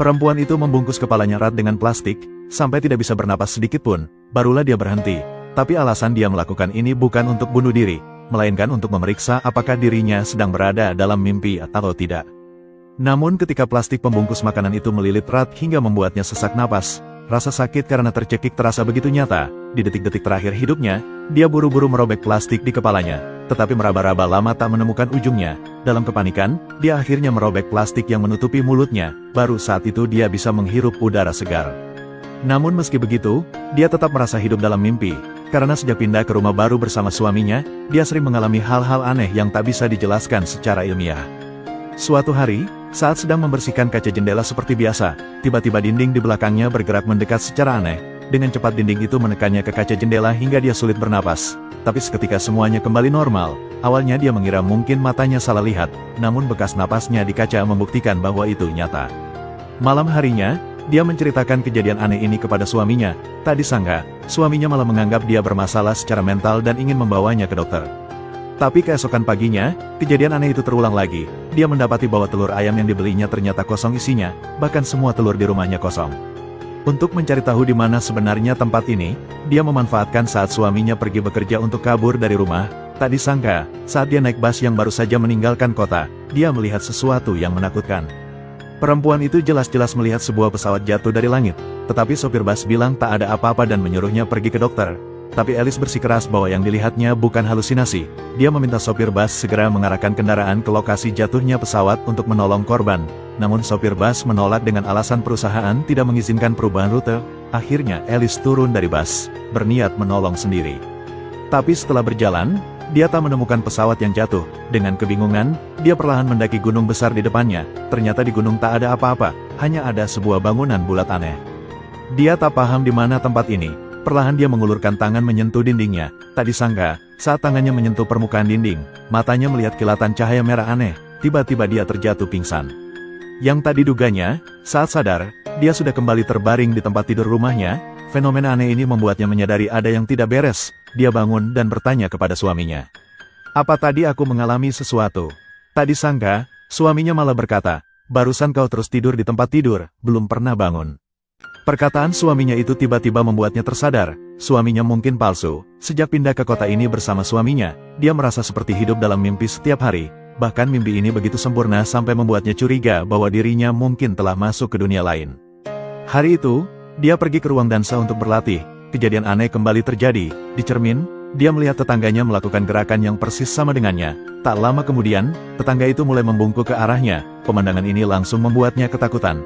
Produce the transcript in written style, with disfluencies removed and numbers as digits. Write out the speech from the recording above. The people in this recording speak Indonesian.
Perempuan itu membungkus kepalanya erat dengan plastik, sampai tidak bisa bernapas sedikit pun, barulah dia berhenti. Tapi alasan dia melakukan ini bukan untuk bunuh diri, melainkan untuk memeriksa apakah dirinya sedang berada dalam mimpi atau tidak. Namun ketika plastik pembungkus makanan itu melilit erat hingga membuatnya sesak napas, rasa sakit karena tercekik terasa begitu nyata. Di detik-detik terakhir hidupnya, dia buru-buru merobek plastik di kepalanya, tetapi meraba-raba lama tak menemukan ujungnya. Dalam kepanikan, dia akhirnya merobek plastik yang menutupi mulutnya, baru saat itu dia bisa menghirup udara segar. Namun meski begitu, dia tetap merasa hidup dalam mimpi, karena sejak pindah ke rumah baru bersama suaminya, dia sering mengalami hal-hal aneh yang tak bisa dijelaskan secara ilmiah. Suatu hari, saat sedang membersihkan kaca jendela seperti biasa, tiba-tiba dinding di belakangnya bergerak mendekat secara aneh. Dengan cepat dinding itu menekannya ke kaca jendela hingga dia sulit bernapas. Tapi seketika semuanya kembali normal. Awalnya dia mengira mungkin matanya salah lihat, namun bekas napasnya di kaca membuktikan bahwa itu nyata. Malam harinya, dia menceritakan kejadian aneh ini kepada suaminya. Tak disangka, suaminya malah menganggap dia bermasalah secara mental dan ingin membawanya ke dokter. Tapi keesokan paginya, kejadian aneh itu terulang lagi. Dia mendapati bahwa telur ayam yang dibelinya ternyata kosong isinya, bahkan semua telur di rumahnya kosong. Untuk mencari tahu di mana sebenarnya tempat ini, dia memanfaatkan saat suaminya pergi bekerja untuk kabur dari rumah. Tak disangka, saat dia naik bus yang baru saja meninggalkan kota, dia melihat sesuatu yang menakutkan. Perempuan itu jelas-jelas melihat sebuah pesawat jatuh dari langit, tetapi sopir bus bilang tak ada apa-apa dan menyuruhnya pergi ke dokter. Tapi Alice bersikeras bahwa yang dilihatnya bukan halusinasi. Dia meminta sopir bus segera mengarahkan kendaraan ke lokasi jatuhnya pesawat untuk menolong korban. Namun sopir bus menolak dengan alasan perusahaan tidak mengizinkan perubahan rute. Akhirnya Alice turun dari bus, berniat menolong sendiri. Tapi setelah berjalan, dia tak menemukan pesawat yang jatuh. Dengan kebingungan, dia perlahan mendaki gunung besar di depannya. Ternyata di gunung tak ada apa-apa, hanya ada sebuah bangunan bulat aneh. Dia tak paham di mana tempat ini. Perlahan dia mengulurkan tangan menyentuh dindingnya. Tak disangka, saat tangannya menyentuh permukaan dinding, matanya melihat kilatan cahaya merah aneh. Tiba-tiba dia terjatuh pingsan. Yang tak diduganya, saat sadar, dia sudah kembali terbaring di tempat tidur rumahnya. Fenomena aneh ini membuatnya menyadari ada yang tidak beres. Dia bangun dan bertanya kepada suaminya. "Apa tadi aku mengalami sesuatu?" Tak disangka, suaminya malah berkata, "Barusan kau terus tidur di tempat tidur, belum pernah bangun." Perkataan suaminya itu tiba-tiba membuatnya tersadar. Suaminya mungkin palsu. Sejak pindah ke kota ini bersama suaminya, dia merasa seperti hidup dalam mimpi setiap hari. Bahkan mimpi ini begitu sempurna sampai membuatnya curiga bahwa dirinya mungkin telah masuk ke dunia lain. Hari itu, dia pergi ke ruang dansa untuk berlatih. Kejadian aneh kembali terjadi. Di cermin, dia melihat tetangganya melakukan gerakan yang persis sama dengannya. Tak lama kemudian, tetangga itu mulai membungkuk ke arahnya. Pemandangan ini langsung membuatnya ketakutan.